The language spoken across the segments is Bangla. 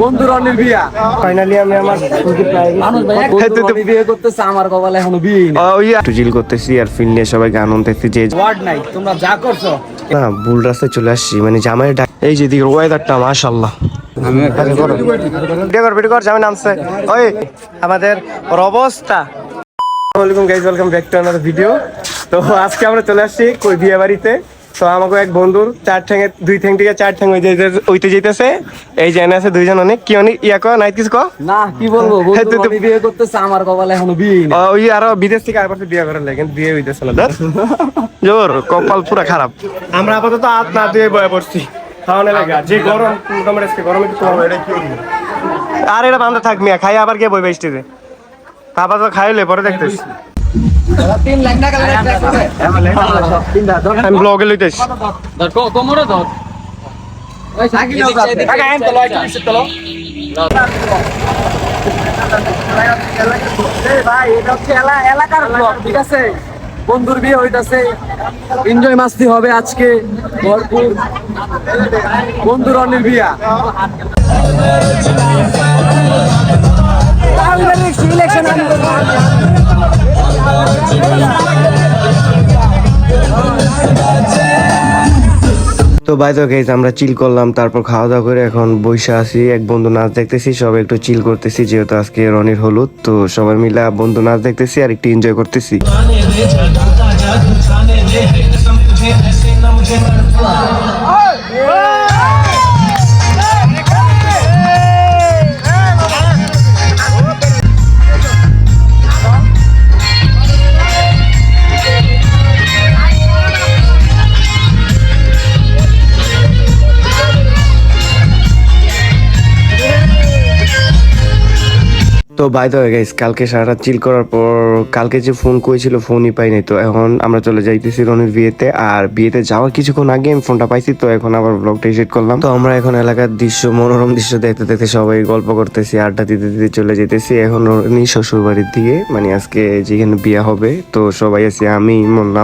বন্ধু রনির বিয়া ফাইনালি আমি আমার বিয়ে করতেছে, আমার কপালে এখনো বিয়ে একটু চিল করতেছি আর ফিল নিয়ে সবাই গান শুনতেছি যে ওয়ার্ড নাই, তোমরা যা করছো না ভুল রাস্তায় চলে আসছি, মানে জামাই এই যে দিকে ওয়েদারটা মাশাআল্লাহ। ভিডিও কর জামাই নামছে ওই আমাদের ওর অবস্থা। Welcome guys, welcome back to another video. তো আজকে আমরা চলে আসছি কই বিয়ে বাড়িতে। তো আমাকে এক বন্ধুর দুই ঠ্যাং থেকে চার ঠ্যাং ওইতে যেতেছে। এই যে এনে আছে দুইজন, অনেক কি অনেক ইয়া কো নাই কিছু কো না কি বলবো, বন্ধু বিয়ে করতেছে, আমার কপালে এখনো বিয়ে না। ওই আরো বিদেশ থেকে আবার বিয়ে করার লাগে, কিন্তু বিয়ে হইতেছে না। জোর কপাল পুরা খারাপ। আমরা আপাতত হাত না দিয়ে বয়ে পড়ছি খাওয়ানো লাগে, যে গরম তোমার আজকে গরমে একটু আর এটা বান্ধা থাক মিয়া, খাই আবার গিয়ে বই বেস্টিতে আপাতত খাইলে পরে দেখতেছি। আমি ব্লগে লইতেছি ঠিক আছে। বন্ধুর বিয়ে হইতাছে, এনজয় মাস্তি হবে আজকে ভরপুর। বন্ধু রনির বিয়া তো বাই দ্য গাইস, আমরা চিল করলাম, তারপর খাওয়া দাওয়া করে এখন বইসা আছি। এক বন্ধু নাচ দেখতেছি, সবাই একটু চিল করতেছি, যেহেতু আজকে রনির হলুদ। তো সবাই মিলে বন্ধু নাচ দেখতেছি আর একটু এনজয় করতেছি। তো বাই দ্য ওয়ে গাইস, কালকে সারা চিল করার পর কালকে যে ফোন করেছিল ফোনই পাই নাই। তো এখন আমরা চলে যাইতেছি রনির বিয়েতে। আর বিয়েতে যাওয়ার কিছুক্ষণ আগে আমি ফোনটা পাইছি, তো এখন আবার ব্লগটা এডিট করলাম। তো আমরা এখন এলাকার দৃশ্য, মনোরম দৃশ্য দেখতে দেখতে সবাই গল্প করতেছি, আড্ডা দিতে দিতে চলে যেতেছি এখন রনির শ্বশুর বাড়ির দিকে, মানে আজকে যেখানে বিয়ে হবে। তো সবাই আছি, আমি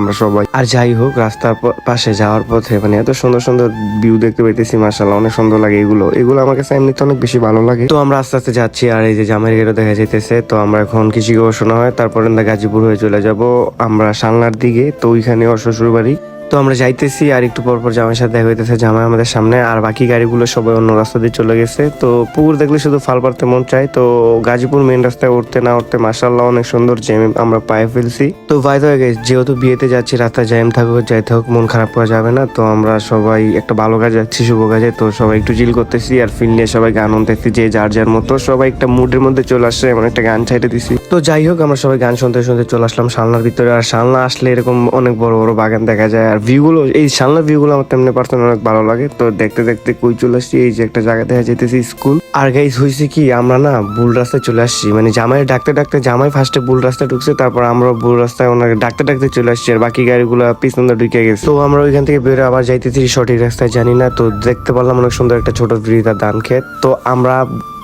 আমরা সবাই। আর যাই হোক, রাস্তার পাশে যাওয়ার পথে মানে এত সুন্দর সুন্দর ভিউ দেখতে পাইতেছি, মাশাআল্লাহ অনেক সুন্দর লাগে। এগুলো আমার কাছে এমনিতে অনেক বেশি ভালো লাগে। তো আমরা আস্তে আস্তে যাচ্ছি, আর এই যে জামাইয়ের গেটও দেখা যাইতেছে। তো আমরা এখন কিছু গবেষণা হয়, তারপরে গাজীপুর হয়ে চলে যাব আমরা সালনার দিকে। তো ওইখানে ওর শ্বশুর বাড়ি। তো আমরা যাইতেছি, আর একটু পর পর জামাইয়ের সাথে দেখা হইতেছে। জামাই আমাদের সামনে, আর বাকি গাড়িগুলো সবাই অন্য রাস্তা দিয়ে চলে গেছে। তো পুকুর দেখলে শুধু ফাল পারতে মন চায়। তো গাজীপুর মেন রাস্তায় উঠতে না উঠতে মাশাআল্লাহ অনেক সুন্দর জ্যাম আমরা পায়ে ফেলছি। তো বাই দ্য ওয়ে যেহেতু বিয়েতে যাচ্ছি, রাস্তায় জ্যাম থাকুক যাইতে হোক, মন খারাপ করা যাবে না। তো আমরা সবাই একটা ভালো কাজে যাচ্ছি, শুভ কাজে। তো সবাই একটু চিল করতেছি আর ফিল নিয়ে সবাই গান শুনতেছি, যে যার যার মতো সবাই একটা মুডের মধ্যে চলে আসছে, এমন একটা গান ছাইটে দিছি। তো যাই হোক, আমরা সবাই গান শুনতে শুনতে চলে আসলাম সালনার ভিতরে। আর সালনা আসলে এরকম অনেক বড় বড় বাগান দেখা যায়, আর ভিউগুলো, এই সালনার ভিউগুলো আমার তেমনি পার্সোনালি অনেক ভালো লাগে। তো দেখতে দেখতে কই চলে আসছি, এই যে একটা জায়গা দেখা যেতেছি স্কুল। আর গাইস হয়েছে কি, আমরা না ভুল রাস্তায় চলে আসছি, মানে জামাই ডাকতে ডাকতে জামাই ফার্স্টে ভুল রাস্তায় ঢুকছে, তারপর আমরা ভুল রাস্তায় ওনাকে ডাকতে ডাকতে চলে আসছি, আর বাকি গাড়িগুলো পিছনে ঢুকে গেছে। তো আমরা ওইখান থেকে বেরো আবার যাইতেছি সঠিক রাস্তায় জানি না। তো দেখতে পারলাম অনেক সুন্দর একটা ছোট বৃহৎ ধান ক্ষেত। তো আমরা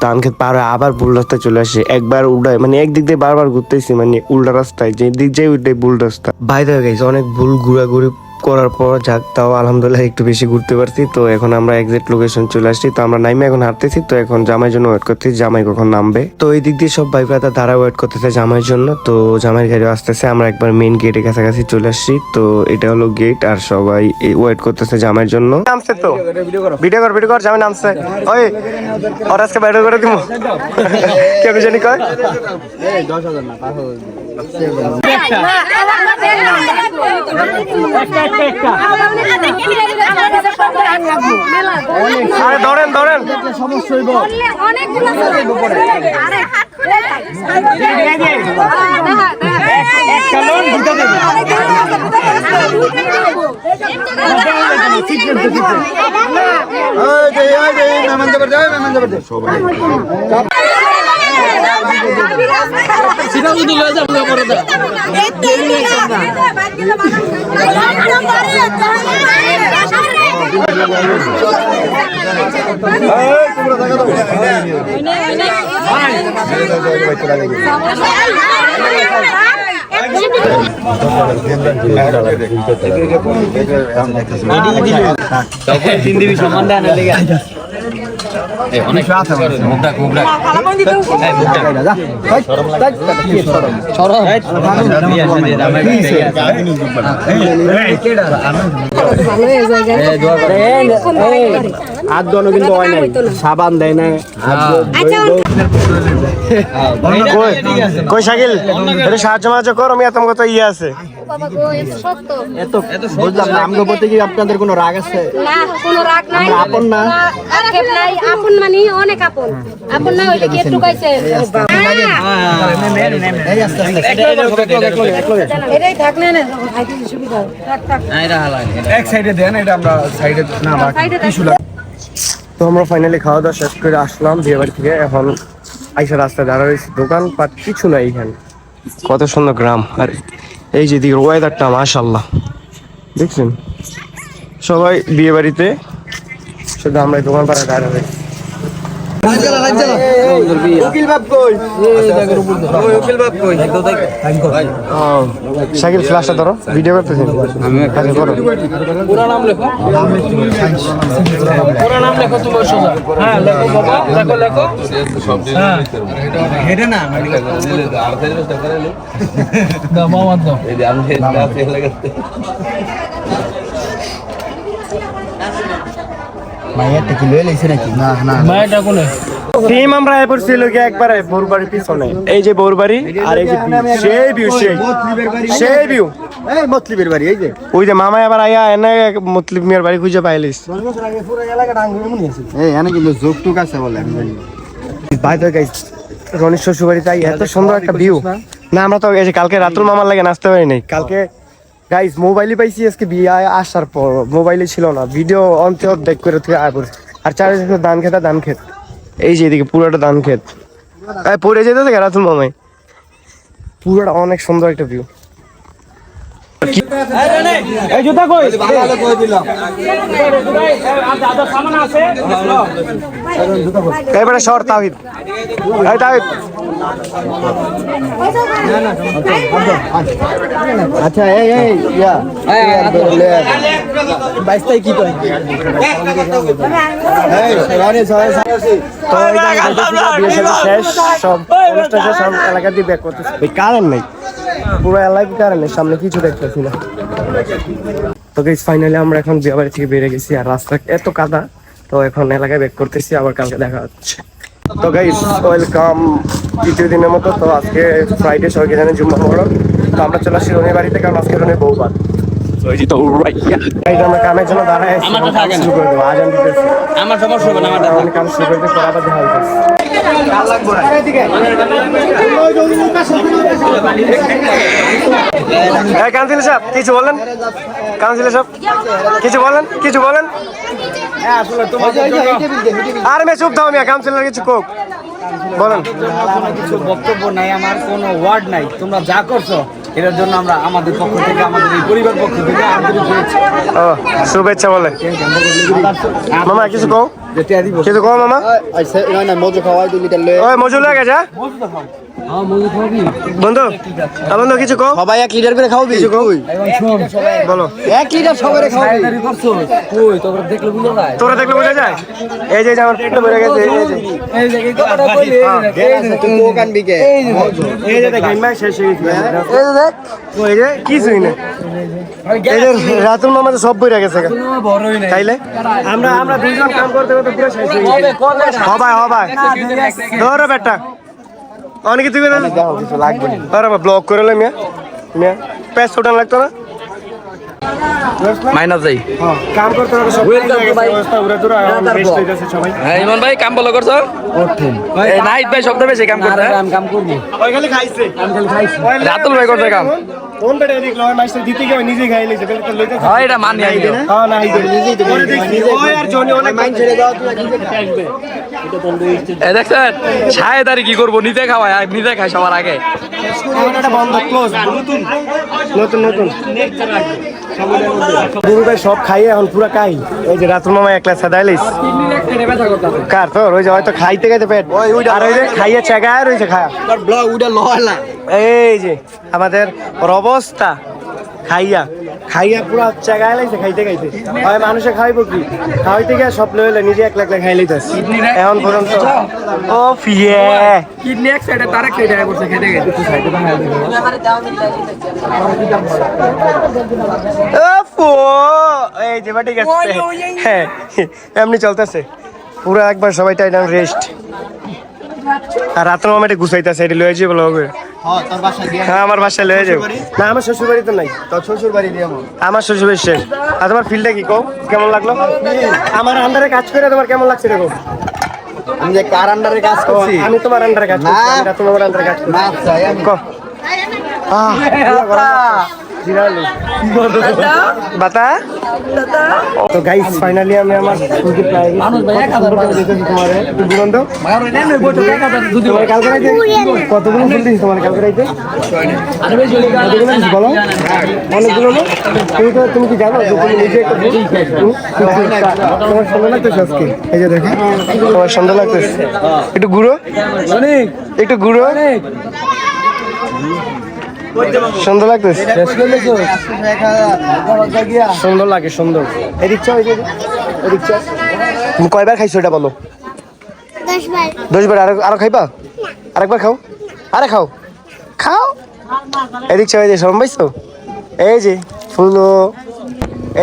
ধান ক্ষেত পার হয়ে আবার ভুল রাস্তায় চলে আসি, একবার উল্টায়, মানে একদিক দিয়ে বারবার ঘুরতেছি, মানে উল্টা রাস্তায়, যে দিক যাই ওইটাই ভুল রাস্তা। বাই দ্য ওয়ে গাইস, অনেক ভুল ঘুরাঘুরি করার পর যাক তাও আলহামদুলিল্লাহ একটু বেশি ঘুরতে পারছি। তো এখন আমরা এক্সাক্ট লোকেশন চলে আসছি। তো আমরা নাইমে এখন হাঁটতেছি। তো এখন জামাইয়ের জন্য ওয়েট করতেছি, জামাই কখন নামবে। তো এই দিক দিয়ে সব ভাই ব্রাদার তারা ওয়েট করতেছে জামাইয়ের জন্য। তো জামাইয়ের গাড়ি আসতেছে, আমরা একবার মেইন গেটের কাছাকাছি চলে আসছি। তো এটা হলো গেট, আর সবাই ওয়েট করতেছে জামাইয়ের জন্য। নামছে তো ভিডিও কর জামাই নামছে। ওই ওর আজকে বাইরে করে দিব কেমন জানি কয় 10,000 না 5,000 ধরেন সমস্যা হইব অনেকগুলো তিন দিবি সম্মান দেয় না লেগে অনেক মুখটা মুখটা হাত ধোয়ানো কিন্তু হয় নাই, সাবান দেয় না। কই শাকিল একটু সাহায্য মাহায্য করো, আমি এত কত ইয়ে আছে। বুঝলাম না, আমগো প্রতি কি আপনাদের কোনো রাগ আছে? না, কোনো রাগ নাই, আপন না, আক্ষেপ নাই। আপন মানে অনেক আপন। আপন না হইলে কি একটু গাইছে? এটাই থাক না, খাইতে সুবিধা হয়। থাক থাক, এক সাইডে দেন, এটা আমরা সাইডে না সাইডে থাক। তো আমরা ফাইনালি খাওয়া দাওয়া শেষ করে আসলাম বিয়ে বাড়ি থেকে। এখন আইসা রাস্তায় দাঁড়া রয়েছি, দোকান পাট কিছু নাই এখানে। কত সুন্দর গ্রাম, আর এই যে দিকে ওয়েদারটা মাশাআল্লাহ দেখছেন। সবাই বিয়ে বাড়িতে, শুধু আমরা দোকান পাড়ায় দাঁড়া রয়েছি। উকিল বাপ কই? শাকিল ফ্ল্যাশটা ধরো, ভিডিও করতেছি। আচ্ছা করো। পুরা নাম লেখো তোমার সোজা। হ্যাঁ লেখো বাবা, লেখো লেখো। হ্যাঁ হেডে না দাও মামা দাও। এই যে আমি হেডটা ফেলে গেছে। মাইয়াটা কি লয়ে লইছে নাকি? না না, মায়েরটা কোনে? টিম আমরা এরপর ছিল কি একবারে বৌরবাড়ির পিছনে, এই যে বৌরবাড়ি আর এই যে সেই ভিউ, সেই ভিউ। এই মতলিবের বাড়ি, এই যে ওই যে মামা আবার আয়া এনে মতলিব মিয়ার বাড়ি খুঁজে পাইলিস। এই এনে কিন্তু জোকটুক আছে বলে আমি জানি। ভাই তো গাইস রনির শ্বশুর বাড়ি, তাই এত সুন্দর একটা ভিউ। না আমরা তো এই যে কালকে রাতুল মামার লাগে নাচতে পারি নাই। কালকে গাইস মোবাইলই পাইছি, আজকে বিয়ে আসার পর মোবাইলই ছিল না, ভিডিও অন্তে দেখ করে থেকে আয় পড়ছে। আর চারিদিকে ধান খেত, ধান খেত, এই যে এদিকে পুরোটা ধান খেত। পড়ে যেতে রাতুল মামাই, পুরোটা অনেক সুন্দর একটা ভিউ। এই জুতা কই? এবারে শর্ট তাহিদ, এই তাহিদ আচ্ছা এই এই ইয়া বাইশটাই কি কয়? এই রানে সবাই সাথে তো এই জায়গায় বিয়ে শাদী শেষ, সব অনুষ্ঠান শেষ, সব এলাকা দিয়ে ব্যাক করতেছে। এই কারেন্ট নেই, পুরো এলাকায় কারেন্ট নেই, সামনে কিছু দেখতেছি না। তো গাইস ফাইনালি আমরা এখন বিয়ে বাড়ি থেকে বেরিয়ে গেছি, আর রাস্তা এত কাদা, তো এখন এলাকায় ব্যাক করতেছি, আবার কালকে দেখা হচ্ছে। তো গাইস ওয়েলকাম দ্বিতীয় দিনের মতো। তো আজকে ফ্রাইডে, সবাইকে জানে জুম্মা মোহরম। তো আমরা চলে আসছি রনির বাড়িতে, কারণ আজকে রনির বউবার। আমরা কামের জন্য দাঁড়ায় আছি, শুরু করে দেবো, আজান দিতেছি। আমার সমস্যা হবে না, আমার কাম শুরু করতে পর আবার দেখা হইতেছে। কাউন্সিলর সাহেব কিছু বলেন, কাউন্সিলর সাহেব কিছু বলেন, কিছু বলেন। আর মে চুপ দাও মিয়া, কাউন্সিলর কিছু কোক বলেন। কিছু বক্তব্য নাই, আমার কোনো ওয়ার্ড নাই। তোমরা যা করছো এটার জন্য আমরা আমাদের পক্ষ থেকে, আমাদের এই পরিবার পক্ষ থেকে আন্তরিক শুভেচ্ছা। ও শুভেচ্ছা বলে মামা, কিছু কও, কিছু কও মামা। মজু খাওয়াই 2 লিটার লয়ে ওই মজু লাগে যা বন্ধু, বন্ধু কিছু কও। সবাই 1 লিটার করে খাওয়াবি? কিছু কও বলো। 1 লিটার সবারে খাওয়াবি? কই তোমরা দেখলে বুঝা যায়? তোরা দেখলে বোঝা যায়। এই যে আমার পেটে ভরে গেছে, এই যে কথাটা কইলে তুই কোক আনবি কে? এই যে দেখ গাইমা শেষ হয়ে গেছে। এই যে দেখ, ওই যে কিছুই না। এই যে রাতুল মামা তো সব বইরা গেছে বড়ই নাই। খাইলে আমরা দুইজন কাম করতে করতে পুরো শেষ হয়ে গেছে। হবাই ধরো বেটা, অনেকে তুই কিছু লাগবে আরে ব্লক করে লে মিয়া, মিয়া প্যাস ওঠান লাগতো না। মাইনাস যাই কাম করতে করতে সব অবস্থা উড়ে দূরে রেস্ট হইতাছে সবাই। হ্যাঁ ইমন ভাই কাম ভালো করছো। এই নাইট ভাই শব্দ বেশি কাম করতে। আমি কাম করব। ওই খালি খাইছে, আমি খালি খাইছি। রাতুল ভাই করতে কাম। কোন বেটা এদিক লয় মাস্টার দিতে গিয়ে নিজে খাই লইছে, তাহলে তো লইতে হয় এটা মানি আই না। হ্যাঁ না আইবে নিজেই তো পরে দেখি ওই আর জনি অনেক মাইন ছেড়ে দাও, তুই নিজে খাইবে। এই দেখছেন ছায়েদারি কি করব, নিজে খাওয়ায় আর নিজে খায় সবার আগে। এটা বন্ধ ক্লোজ নতুন নতুন দুরু ভাই সব খাইয়ে এখন পুরা খাই। এই যে রাতুল মামা একলা সাদাইলিস কার তোর ওই যে হয়তো খাইতে খাইতে পেট আর ওই যে খাইয়ে চেগায় রয়েছে খায়া এই যে আমাদের ওর অবস্থা খাইয়া খাইয়া পুরা চেগায় লাইছে খাইতে খাইতে হয় মানুষে খাইবো কি খাইতে গিয়ে সব লইলে নিজে একলা একলা খাই লইতাস এখন পর্যন্ত ও ফিয়ে কিডনি এক সাইডে তারে খেয়ে দেয়া করছে খেতে খেতে এই যে বাটি গেছে হ্যাঁ এমনি চলতেছে পুরো একবার সবাই টাইম রেস্ট আর রাতের মোমেন্টে গুছাইতেছে এটা লয়ে যাবো লগে হ্যাঁ আমার বাসায় লয়ে যাবো না আমার শ্বশুর বাড়ি তো নাই তোর শ্বশুর বাড়ি দিয়ে আমার শ্বশুর বাড়ি শেষ আর তোমার ফিল্ডটা কি কও কেমন লাগলো আমার আন্ডারে কাজ করে তোমার কেমন লাগছে দেখো আমি যে কার আন্ডারে কাজ করছি আমি তোমার আন্ডারে কাজ করছি আমি তোমার আন্ডারে কাজ করছি না চাই আমি কও বাতা তো গাইস ফাইনালি আমি আমার ছুটি প্রায় তোমার দুরন্ত কালকে রাইতে কতগুলো ফুল দিয়েছি তোমার কালকে রাইতে বলো অনেকগুলো না তুমি কি জানো যে তুমি নিজে একটা তোমার সুন্দর লাগতেছে আজকে এই যে দেখো তোমার সুন্দর লাগতেছে একটু গুঁড়ো একটু গুঁড়ো সুন্দর লাগতেছে সুন্দর লাগে সুন্দর এদিক চাও এদিক চাও তুমি কয়বার খাইছো এটা বলো 10 বার আরো খাইবা আরেকবার খাও আরে খাও খাও এদিক চাও এই যে সরম পাইছো এই যে ফুলো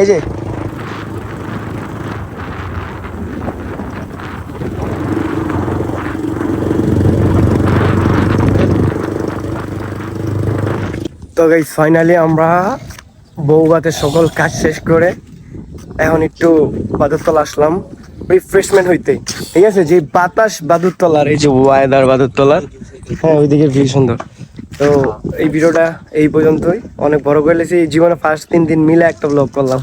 এই যে তো গাইস ফাইনালি আমরা বউবাতের সকল কাজ শেষ করে এখন একটু বাদুরতলা আসলাম রিফ্রেশমেন্ট হইতে ঠিক আছে যে বাতাস বাদুরতলার এই যে ওয়েদার বাদুরতলার হ্যাঁ ওইদিকে ভিউ সুন্দর তো এই ভিডিওটা এই পর্যন্তই অনেক বড় করে লেছি জীবনে ফার্স্ট 3 দিন মিলে একটা ব্লগ করলাম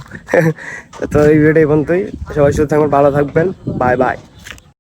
তো এই ভিডিওটা এই পর্যন্তই সবাই সুস্থ থাকবেন ভালো থাকবেন বাই বাই